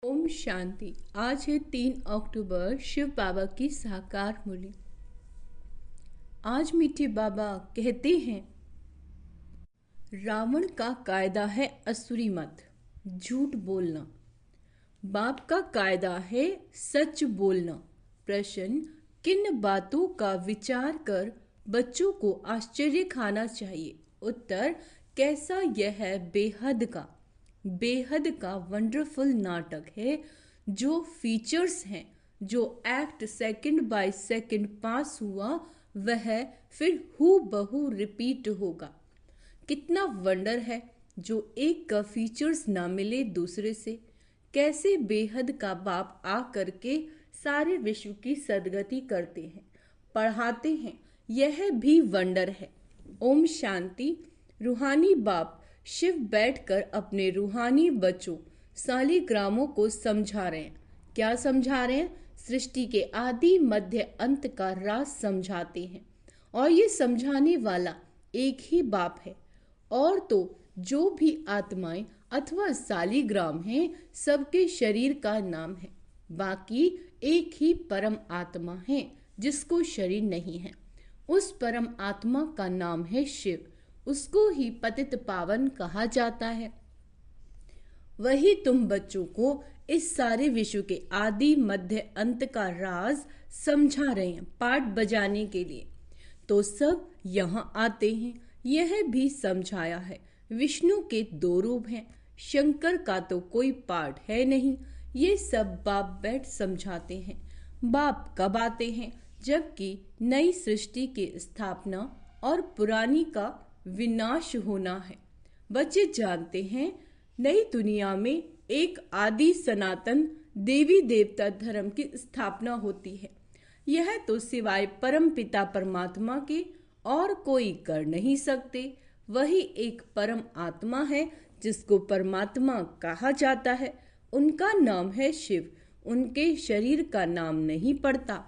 ओम शांति। आज है 3 अक्टूबर, शिव बाबा की साकार मूर्ति। आज मीठे बाबा कहते हैं, रावण का कायदा है असुरी मत, झूठ बोलना। बाप का कायदा है सच बोलना। प्रश्न, किन बातों का विचार कर बच्चों को आश्चर्य खाना चाहिए? उत्तर, कैसा यह है बेहद का वंडरफुल नाटक है। जो फीचर्स हैं, जो एक्ट सेकंड बाय सेकंड पास हुआ, वह फिर हू बहू रिपीट होगा। कितना वंडर है जो एक का फीचर्स ना मिले दूसरे से। कैसे बेहद का बाप आ करके सारे विश्व की सदगति करते हैं, पढ़ाते हैं, यह भी वंडर है। ओम शांति। रूहानी बाप शिव बैठकर अपने रूहानी बच्चों सालिग्रामों को समझा रहे हैं। क्या समझा रहे हैं? सृष्टि के आदि मध्य अंत का राज समझाते हैं। और ये समझाने वाला एक ही बाप है। और तो जो भी आत्माएं अथवा सालिग्राम हैं, सबके शरीर का नाम है। बाकी एक ही परम आत्मा है जिसको शरीर नहीं है। उस परम आत्मा का नाम है शिव। उसको ही पतित पावन कहा जाता है। वही तुम बच्चों को इस सारे विश्व के आदि मध्य अंत का राज समझा रहे हैं, पाठ बजाने के लिए। तो सब यहाँ आते हैं। यह भी समझाया है, विष्णु के 2 रूप हैं, शंकर का तो कोई पाठ है नहीं। ये सब बाप बैठ समझाते हैं। बाप कब आते हैं? जबकि नई सृष्टि की स्थापना और पुरानी का विनाश होना है। बच्चे जानते हैं, नई दुनिया में एक आदि सनातन देवी देवता धर्म की स्थापना होती है। यह तो सिवाय परम पिता परमात्मा के और कोई कर नहीं सकते। वही एक परम आत्मा है जिसको परमात्मा कहा जाता है। उनका नाम है शिव। उनके शरीर का नाम नहीं पड़ता,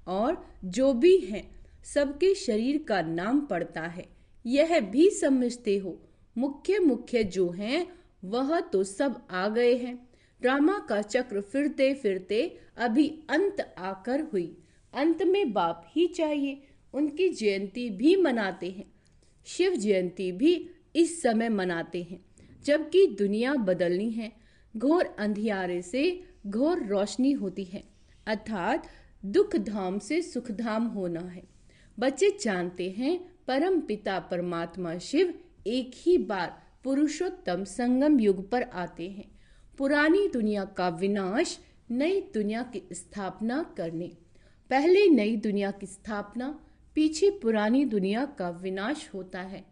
और जो भी हैं सबके शरीर का नाम पड़ता है। यह भी समझते हो, मुख्य जो हैं वह तो सब आ गए हैं। ड्रामा का चक्र फिरते फिरते अभी अंत आकर हुई। अंत में बाप ही चाहिए। उनकी जयंती भी मनाते हैं। शिव जयंती भी इस समय मनाते हैं, जबकि दुनिया बदलनी है। घोर अंधियारे से घोर रोशनी होती है, अर्थात दुख धाम से सुख धाम होना है। बच्चे जानते हैं, परम पिता परमात्मा शिव एक ही बार पुरुषोत्तम संगम युग पर आते हैं, पुरानी दुनिया का विनाश, नई दुनिया की स्थापना करने। पहले नई दुनिया की स्थापना, पीछे पुरानी दुनिया का विनाश होता है।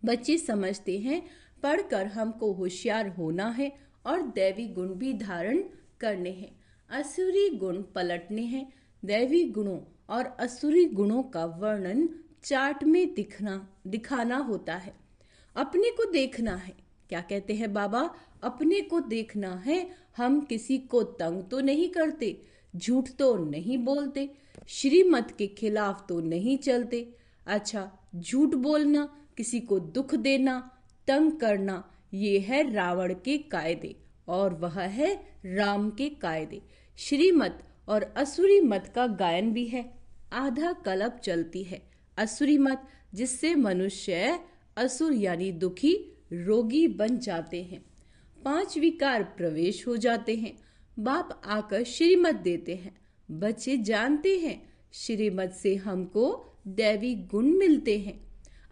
बच्चे समझते हैं, पढ़कर हमको होशियार होना है और दैवी गुण भी धारण करने हैं। असुरी गुण पलटने हैं। दैवी गुणों और असुरी गुणों का वर्णन चार्ट में दिखाना होता है। अपने को देखना है। क्या कहते हैं बाबा? अपने को देखना है। हम किसी को तंग तो नहीं करते, झूठ तो नहीं बोलते, श्रीमत के खिलाफ तो नहीं चलते। अच्छा, झूठ बोलना, किसी को दुख देना, तंग करना, ये है रावण के कायदे, और वह है राम के कायदे। श्रीमत और असुरी मत का गायन भी है। आधा कल्प चलती है असुरी मत, जिससे मनुष्य असुर यानी दुखी, रोगी बन जाते हैं। 5 विकार प्रवेश हो जाते हैं। बाप आकर श्रीमत देते हैं। बच्चे जानते हैं, श्रीमत से हमको दैवी गुण मिलते हैं।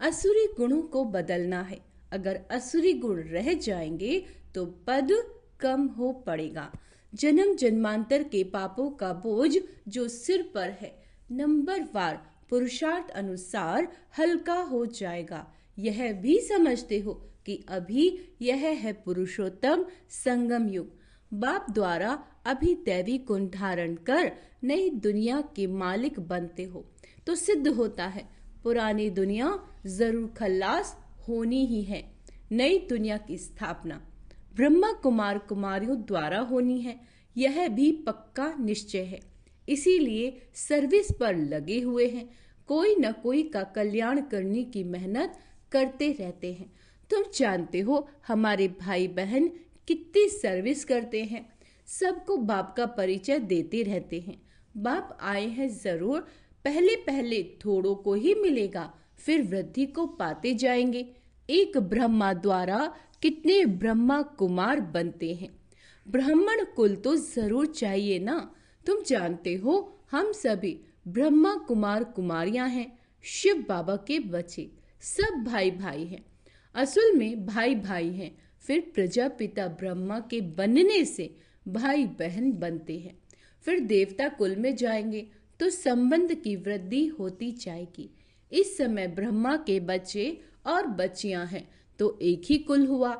असुरी गुणों को बदलना है। अगर असुरी गुण रह जाएंगे तो पद कम हो पड़ेगा। जन्म जन्मांतर के पापों का बोझ जो सिर पर है, नंबरवार पुरुषार्थ अनुसार हल्का हो जाएगा। यह भी समझते हो कि अभी यह है पुरुषोत्तम संगम युग। बाप द्वारा अभी दैवी गुण धारण कर नई दुनिया के मालिक बनते हो तो सिद्ध होता है, पुरानी दुनिया जरूर खल्लास होनी ही है। नई दुनिया की स्थापना ब्रह्मा कुमार कुमारियों द्वारा होनी है। यह भी पक्का निश्चय है। इसीलिए सर्विस पर लगे हुए हैं। कोई न कोई का कल्याण करने की मेहनत करते रहते हैं। तुम जानते हो, हमारे भाई बहन कितनी सर्विस करते हैं। सबको बाप का परिचय देते रहते हैं। बाप आए हैं जरूर, पहले पहले थोड़ों को ही मिलेगा, फिर वृद्धि को पाते जाएंगे। एक ब्रह्मा द्वारा कितने ब्रह्मा कुमार बनते हैं। ब्राह्मण कुल तो जरूर चाहिए ना। तुम जानते हो हम सभी ब्रह्मा कुमार कुमारियां हैं, शिव बाबा के बच्चे। सब भाई भाई हैं, असल में भाई भाई हैं। फिर प्रजापिता ब्रह्मा के बनने से भाई बहन बनते हैं। फिर देवता कुल में जाएंगे तो संबंध की वृद्धि होती जाएगी। इस समय ब्रह्मा के बच्चे और बच्चियां हैं तो एक ही कुल हुआ।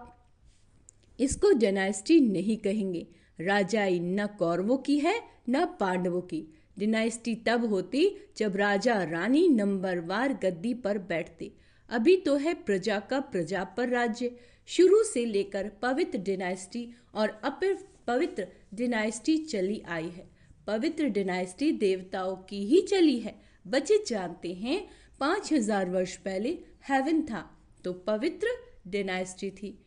इसको डायनेस्टी नहीं कहेंगे। राजाई न कौरवों की है न पांडवों की। डायनेस्टी तब होती जब राजा रानी नंबरवार गद्दी पर बैठते। अभी तो है प्रजा का प्रजा पर राज्य। शुरू से लेकर पवित्र डायनेस्टी और अपवित्र डायनेस्टी चली आई है। पवित्र डायनेस्टी देवताओं की ही चली है। बच्चे जानते हैं 5000 वर्ष पहले हेवन था तो पवित्र डायनेस्टी थी।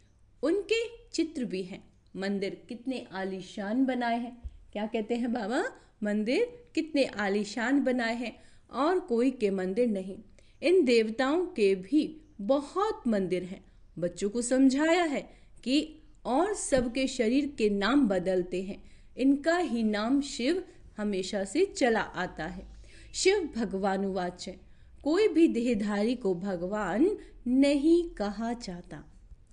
उनके चित्र भी हैं। मंदिर कितने आलीशान बनाए हैं। क्या कहते हैं बाबा? मंदिर कितने आलीशान बनाए हैं और कोई के मंदिर नहीं। इन देवताओं के भी बहुत मंदिर हैं। बच्चों को समझाया है कि और सबके शरीर के नाम बदलते हैं। इनका ही नाम शिव हमेशा से चला आता है। शिव भगवानुवाच्य। कोई भी देहधारी को भगवान नहीं कहा जाता।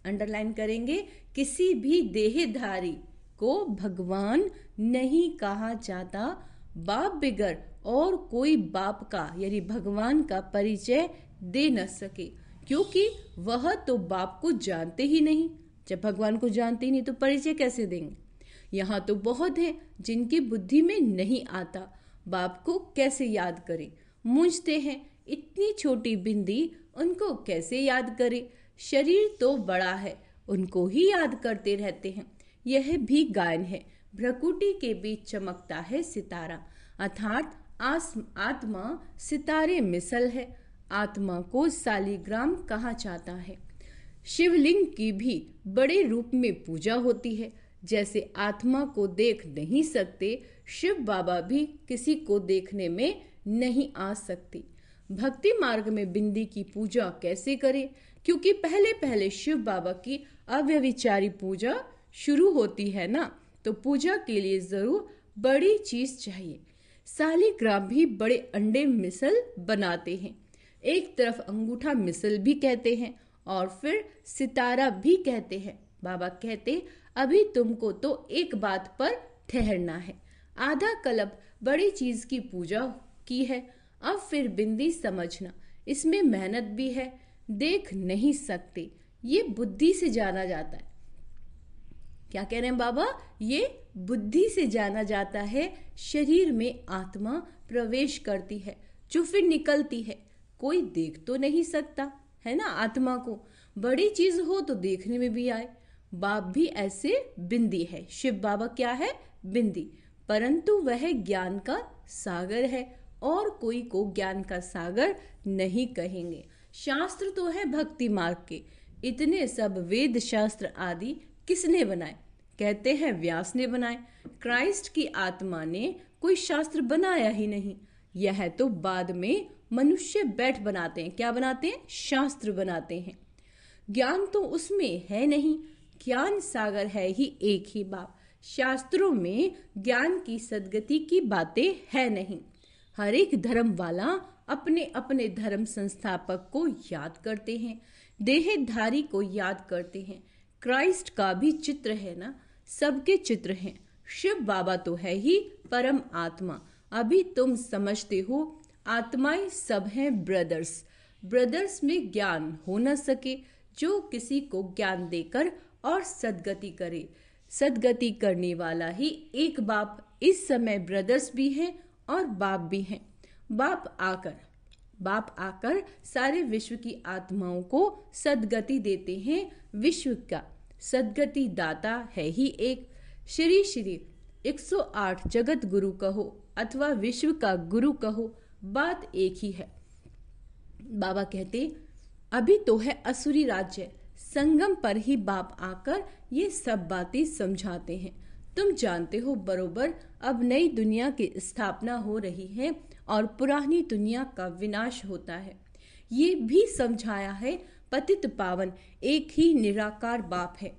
अंडरलाइन करेंगे, किसी भी देहधारी को भगवान नहीं कहा जाता। बाप बिगर और कोई बाप का यानी भगवान का परिचय दे न सके, क्योंकि वह तो बाप को जानते ही नहीं। जब भगवान को जानते ही नहीं तो परिचय कैसे देंगे। यहाँ तो बहुत हैं जिनकी बुद्धि में नहीं आता बाप को कैसे याद करें। मूंझते हैं, इतनी छोटी बिंदी उनको कैसे याद करें। शरीर तो बड़ा है, उनको ही याद करते रहते हैं। यह भी गायन है। भ्रकुटी के बीच चमकता है सितारा, अर्थात आत्मा सितारे मिसल है। आत्मा को सालिग्राम कहा जाता है। शिवलिंग की भी बड़े रूप में पूजा होती है। जैसे आत्मा को देख नहीं सकते, शिव बाबा भी किसी को देखने में नहीं आ सकते। भक्ति मार्ग में बिंदी की पूजा कैसे करें? क्योंकि पहले पहले शिव बाबा की अव्यभिचारी पूजा शुरू होती है ना, तो पूजा के लिए जरूर बड़ी चीज चाहिए। सालिग्राम भी बड़े अंडे मिसल बनाते हैं। एक तरफ अंगूठा मिसल भी कहते हैं और फिर सितारा भी कहते हैं। बाबा कहते अभी तुमको तो एक बात पर ठहरना है। आधा कल्प बड़ी चीज की पूजा की है, अब फिर बिंदी समझना। इसमें मेहनत भी है, देख नहीं सकते। ये बुद्धि से जाना जाता है। क्या कह रहे हैं बाबा? ये बुद्धि से जाना जाता है। शरीर में आत्मा प्रवेश करती है जो फिर निकलती है। कोई देख तो नहीं सकता है ना आत्मा को। बड़ी चीज हो तो देखने में भी आए। बाप भी ऐसे बिंदी है। शिव बाबा क्या है? बिंदी। परंतु वह ज्ञान का सागर है और कोई को ज्ञान का सागर नहीं कहेंगे। शास्त्र तो है भक्ति मार्ग के। इतने सब वेद शास्त्र आदि किसने बनाए? कहते हैं व्यास ने बनाए। क्राइस्ट की आत्मा ने कोई शास्त्र बनाया ही नहीं। यह तो बाद में मनुष्य बैठ बनाते हैं। क्या बनाते हैं? शास्त्र बनाते हैं। ज्ञान तो उसमें है नहीं। ज्ञान सागर है ही एक ही बाप। शास्त्रों में ज्ञान की सद्गति की बातें है नहीं। हर एक धर्म वाला अपने अपने धर्म संस्थापक को याद करते हैं, देहधारी को याद करते हैं। क्राइस्ट का भी चित्र है ना, सबके चित्र हैं। शिव बाबा तो है ही परम आत्मा। अभी तुम समझते हो आत्माएं सब हैं ब्रदर्स। ब्रदर्स में ज्ञान हो न सके जो किसी को ज्ञान देकर और सद्गति करे। सद्गति करने वाला ही एक बाप। इस समय ब्रदर्स भी हैं और बाप भी हैं। बाप आकर सारे विश्व की आत्माओं को सद्गति देते हैं। विश्व का सद्गति दाता है ही एक। श्री श्री 108 जगत गुरु कहो अथवा विश्व का गुरु कहो, बात एक ही है। बाबा कहते अभी तो है असुरी राज्य। संगम पर ही बाप आकर ये सब बातें समझाते हैं। तुम जानते हो बरोबर अब नई दुनिया की स्थापना हो रही है और पुरानी दुनिया का विनाश होता है। ये भी समझाया है पतित पावन एक ही निराकार बाप है,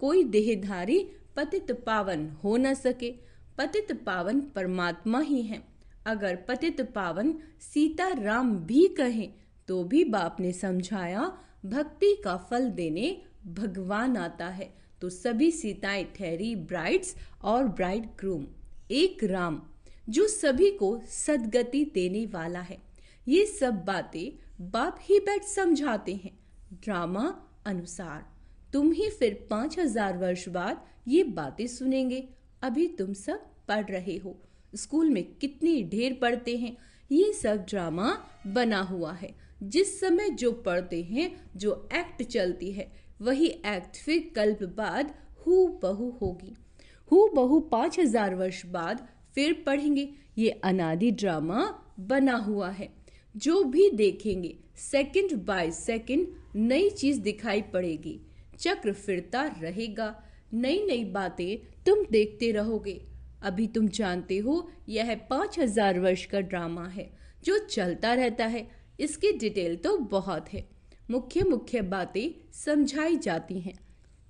कोई देहधारी पतित पावन हो न सके। पतित पावन परमात्मा ही है। अगर पतित पावन सीता राम भी कहें तो भी बाप ने समझाया भक्ति का फल देने भगवान आता है। तो सभी सीताएं ठहरी ब्राइड्स और ब्राइड ग्रूम, एक राम जो सभी को सदगति देने वाला है। ये सब बातें बाप ही बैठ समझाते हैं ड्रामा अनुसार। तुम ही फिर 5000 वर्ष बाद ये बातें सुनेंगे। अभी तुम सब पढ़ रहे हो, स्कूल में कितनी ढेर पढ़ते हैं। ये सब ड्रामा बना हुआ है। जिस समय जो पढ़ते हैं, जो एक्ट चलती है, वही एक्ट फिर कल्प बाद हू बहू होगी। हू बहू 5000 वर्ष बाद फिर पढ़ेंगे। ये अनादि ड्रामा बना हुआ है। जो भी देखेंगे सेकंड बाय सेकंड नई चीज दिखाई पड़ेगी। चक्र फिरता रहेगा, नई नई बातें तुम देखते रहोगे। अभी तुम जानते हो यह 5000 वर्ष का ड्रामा है जो चलता रहता है। इसकी डिटेल तो बहुत है, मुख्य मुख्य बातें समझाई जाती हैं।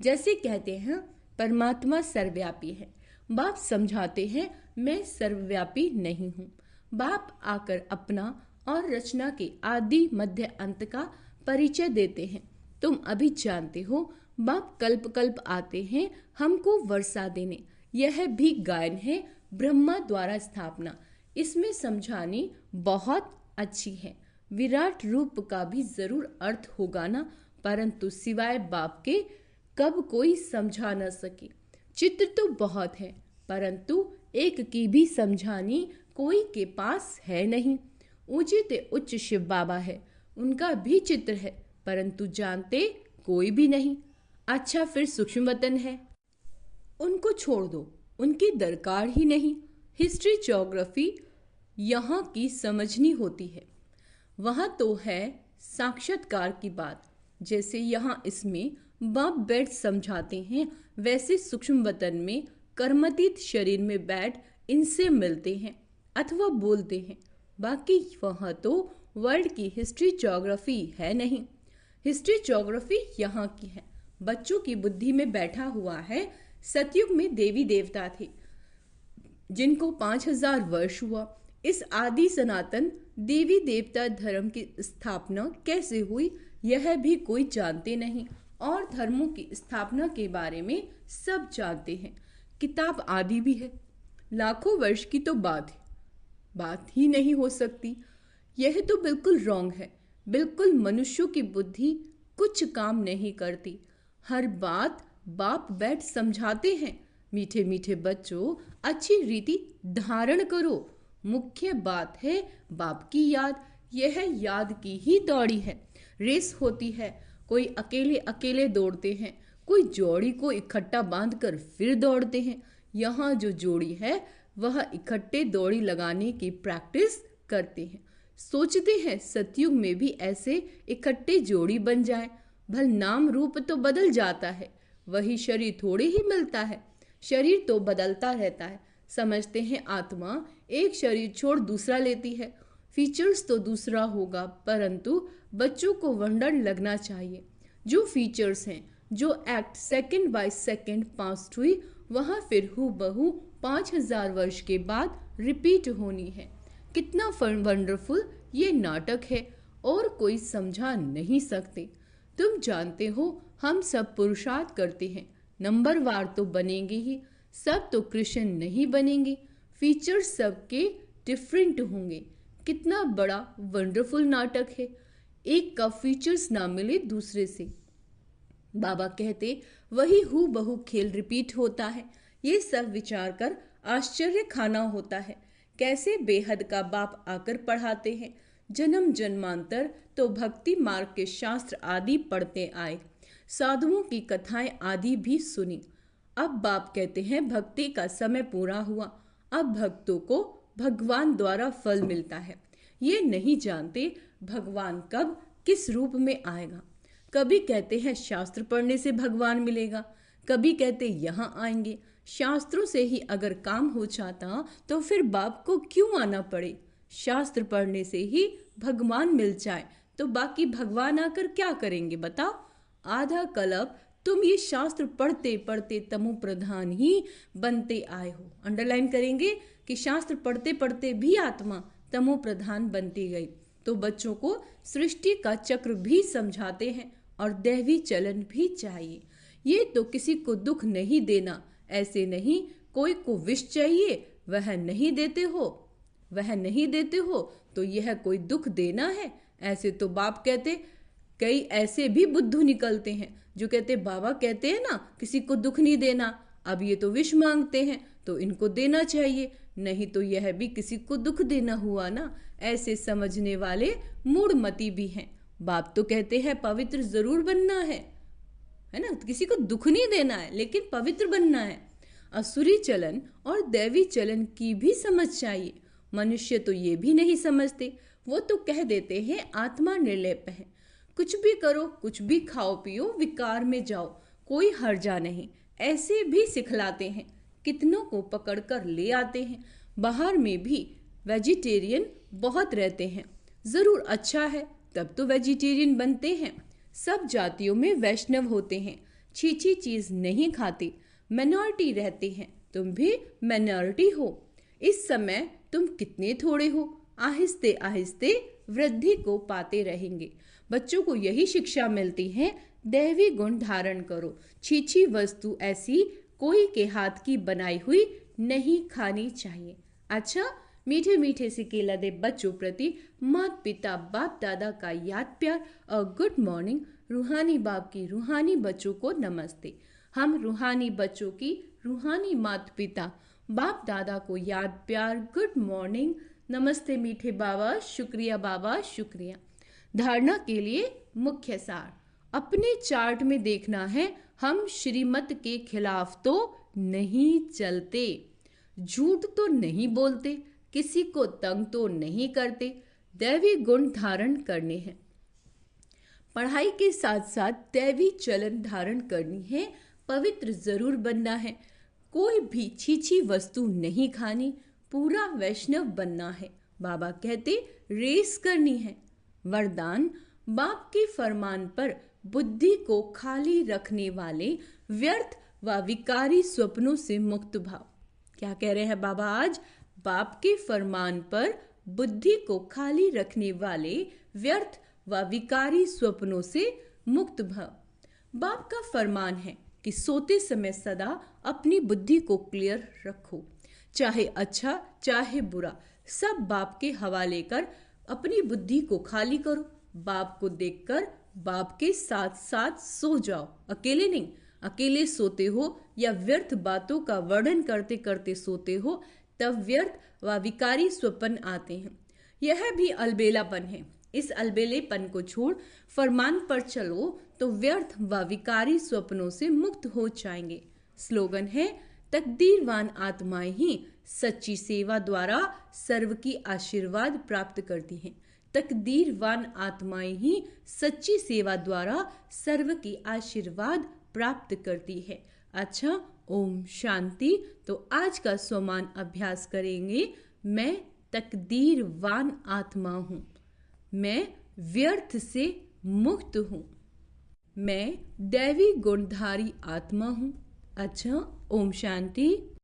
जैसे कहते हैं परमात्मा सर्वव्यापी है, बाप समझाते हैं मैं सर्वव्यापी नहीं हूँ। बाप आकर अपना और रचना के आदि मध्य अंत का परिचय देते हैं। तुम अभी जानते हो बाप कल्प कल्प आते हैं हमको वर्षा देने। यह भी गायन है ब्रह्मा द्वारा स्थापना। इसमें समझानी बहुत अच्छी है। विराट रूप का भी जरूर अर्थ होगा ना, परंतु सिवाय बाप के कब कोई समझा न सके। चित्र तो बहुत है, परंतु एक की भी समझानी कोई के पास है नहीं। ऊंचे ते उच्च शिव बाबा है, उनका भी चित्र है, परंतु जानते कोई भी नहीं। अच्छा फिर सूक्ष्म वतन है, उनको छोड़ दो, उनकी दरकार ही नहीं। हिस्ट्री ज्योग्राफी यहाँ की समझनी होती है, वहाँ तो है साक्षात्कार की बात। जैसे यहाँ इसमें बाप बैठ समझाते हैं, वैसे सूक्ष्म वतन में कर्मातीत शरीर में बैठ इनसे मिलते हैं अथवा बोलते हैं। बाकी वहाँ तो वर्ल्ड की हिस्ट्री ज्योग्राफी है नहीं। हिस्ट्री ज्योग्राफी यहाँ की है, बच्चों की बुद्धि में बैठा हुआ है। सतयुग में देवी देवता थे जिनको 5000 वर्ष हुआ। इस आदि सनातन देवी देवता धर्म की स्थापना कैसे हुई यह भी कोई जानते नहीं, और धर्मों की स्थापना के बारे में सब जानते हैं। किताब आदि भी है, लाखों वर्ष की तो बात ही नहीं हो सकती। यह तो बिल्कुल रॉन्ग है। बिल्कुल मनुष्यों की बुद्धि कुछ काम नहीं करती। हर बात बाप बैठ समझाते हैं। मीठे मीठे बच्चों, अच्छी रीति धारण करो। मुख्य बात है बाप की याद। यह याद की ही दौड़ी है। रेस होती है, कोई अकेले अकेले दौड़ते हैं, कोई जोड़ी को इकट्ठा बांधकर फिर दौड़ते हैं। यहाँ जो जोड़ी है वह इकट्ठे दौड़ी लगाने की प्रैक्टिस करते हैं। सोचते हैं सतयुग में भी ऐसे इकट्ठे जोड़ी बन जाए। भल नाम रूप तो बदल जाता है, वही शरीर थोड़े ही मिलता है। शरीर तो बदलता रहता है। समझते हैं आत्मा एक शरीर छोड़ दूसरा लेती है, फीचर्स तो दूसरा होगा, परंतु बच्चों को वंडर लगना चाहिए। जो फीचर्स हैं, जो act second by second past हुई, वहाँ फिर हूबहू 5000 वर्ष के बाद रिपीट होनी है। कितना वंडरफुल ये नाटक है, और कोई समझा नहीं सकते। तुम जानते हो हम सब पुरुषार्थ करते हैं, नंबरवार तो बनेंगे ही, सब तो कृष्ण नहीं बनेंगे। फीचर्स सबके डिफरेंट होंगे। कितना बड़ा वंडरफुल नाटक है, एक का फीचर्स ना मिले दूसरे से। बाबा कहते वही हूबहू खेल रिपीट होता है। ये सब विचार कर आश्चर्य खाना होता है। कैसे बेहद का बाप आकर पढ़ाते हैं। जन्म जन्मांतर तो भक्ति मार्ग के शास्त्र आदि पढ़ते आए, साधुओं की कथाएं आदि भी सुनी। अब बाप कहते हैं भक्ति का समय पूरा हुआ, अब भक्तों को भगवान द्वारा फल मिलता है। ये नहीं जानते भगवान कब किस रूप में आएगा। कभी कहते हैं शास्त्र पढ़ने से भगवान मिलेगा, कभी कहते यहाँ आएंगे। शास्त्रों से ही अगर काम हो जाता तो फिर बाप को क्यों आना पड़े। शास्त्र पढ़ने से ही भगवान मिल जाए तो बाकी भगवान आकर क्या करेंगे बताओ। आधा कल्प तुम ये शास्त्र पढ़ते पढ़ते तमो प्रधान ही बनते आए हो। अंडरलाइन करेंगे कि शास्त्र पढ़ते पढ़ते भी आत्मा तमो प्रधान बनती गई। तो बच्चों को सृष्टि का चक्र भी समझाते हैं और दैवी चलन भी चाहिए। ये तो किसी को दुख नहीं देना, ऐसे नहीं कोई को विष चाहिए वह नहीं देते हो तो यह कोई दुख देना है। ऐसे तो बाप कहते, कई ऐसे भी बुद्धू निकलते हैं जो कहते बाबा कहते हैं ना किसी को दुख नहीं देना, अब ये तो विष मांगते हैं तो इनको देना चाहिए, नहीं तो यह भी किसी को दुख देना हुआ ना। ऐसे समझने वाले मूढ़मती भी हैं। बाप तो कहते हैं पवित्र जरूर बनना है ना, किसी को दुख नहीं देना है लेकिन पवित्र बनना है। असुरी चलन और दैवी चलन की भी समझ चाहिए। मनुष्य तो ये भी नहीं समझते, वो तो कह देते हैं आत्मा निर्लेप है, कुछ भी करो कुछ भी खाओ पियो विकार में जाओ कोई हर्जा नहीं, ऐसे भी सिखलाते हैं। कितनों को पकड़ कर ले आते हैं। बाहर में भी वेजिटेरियन बहुत रहते हैं, जरूर अच्छा है तब तो वेजिटेरियन बनते हैं। सब जातियों में वैष्णव होते हैं, छीछी चीज नहीं खाते, माइनॉरिटी रहते हैं, तुम भी माइनॉरिटी हो। इस समय तुम कितने थोड़े हो, आहिस्ते आहिस्ते वृद्धि को पाते रहेंगे। बच्चों को यही शिक्षा मिलती है, दैवी गुण धारण करो, छीछी वस्तु ऐसी कोई के हाथ की बनाई हुई नहीं खानी चाहिए। अच्छा, मीठे मीठे से केला दे बच्चों प्रति माता पिता बाप दादा का याद प्यार और गुड मॉर्निंग। रूहानी बाप की रूहानी बच्चों को नमस्ते। हम रूहानी बच्चों की रूहानी माता पिता बाप दादा को याद प्यार गुड मॉर्निंग नमस्ते मीठे बाबा, शुक्रिया बाबा शुक्रिया। धारणा के लिए मुख्य सार अपने चार्ट में देखना है। हम श्रीमत के खिलाफ तो नहीं चलते, झूठ तो नहीं बोलते, किसी को तंग तो नहीं करते, दैवी गुण धारण करने हैं। पढ़ाई के साथ साथ दैवी चलन धारण करनी है, पवित्र जरूर बनना है, कोई भी छीछी वस्तु नहीं खानी, पूरा वैष्णव बनना है। बाबा कहते रेस करनी है। वरदान बाप के फरमान पर बुद्धि को खाली रखने वाले व्यर्थ व विकारी स्वप्नों से मुक्त भाव। क्या कह रहे हैं बाबा आज? बाप के फरमान पर बुद्धि को खाली रखने वाले व्यर्थ व विकारी स्वप्नों से मुक्त भाव। बाप का फरमान है कि सोते समय सदा अपनी बुद्धि को क्लियर रखो, चाहे अच्छा चाहे बुरा सब बाप के हवाले कर अपनी बुद्धि को खाली करो। बाप को देखकर बाप के साथ साथ सो जाओ, अकेले नहीं। अकेले सोते हो या व्यर्थ बातों का वर्णन करते करते सोते हो तब व्यर्थ व विकारी स्वप्न आते हैं। यह भी अलबेलापन है। इस अलबेलेपन को छोड़ फरमान पर चलो तो व्यर्थ व विकारी स्वप्नों से मुक्त हो जाएंगे। स्लोगन है तकदीरवान आत्माएं ही सच्ची सेवा द्वारा सर्व की आशीर्वाद प्राप्त करती हैं। तकदीरवान आत्माएं ही सच्ची सेवा द्वारा सर्व की आशीर्वाद प्राप्त करती है। अच्छा, ओम शांति। तो आज का स्वमान अभ्यास करेंगे। मैं तकदीरवान आत्मा हूँ, मैं व्यर्थ से मुक्त हूँ, मैं दैवी गुणधारी आत्मा हूँ। अच्छा, ओम शांति।